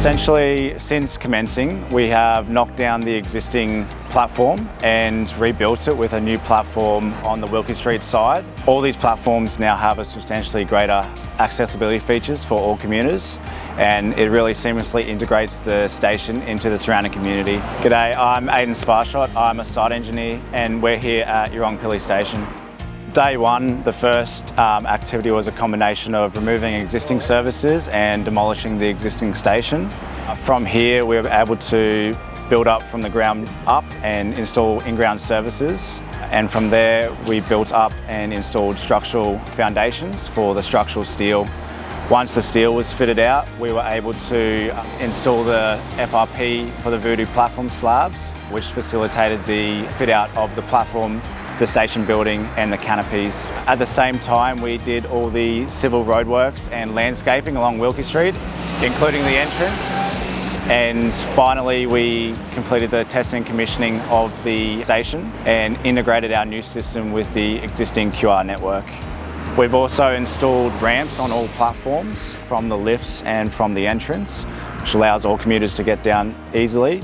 Essentially, since commencing, we have knocked down the existing platform and rebuilt it with a new platform on the Wilkie Street side. All these platforms now have a substantially greater accessibility features for all commuters, and it really seamlessly integrates the station into the surrounding community. G'day, I'm Aidan Sparshot. I'm a site engineer and we're here at Yeerongpilly station. Day one, the first activity was a combination of removing existing services and demolishing the existing station. From here, we were able to build up from the ground up and install in-ground services. And from there, we built up and installed structural foundations for the structural steel. Once the steel was fitted out, we were able to install the FRP for the Voodoo platform slabs, which facilitated the fit out of the platform, the station building and the canopies. At the same time, we did all the civil roadworks and landscaping along Wilkie Street, including the entrance. And finally, we completed the testing and commissioning of the station and integrated our new system with the existing QR network. We've also installed ramps on all platforms from the lifts and from the entrance, which allows all commuters to get down easily.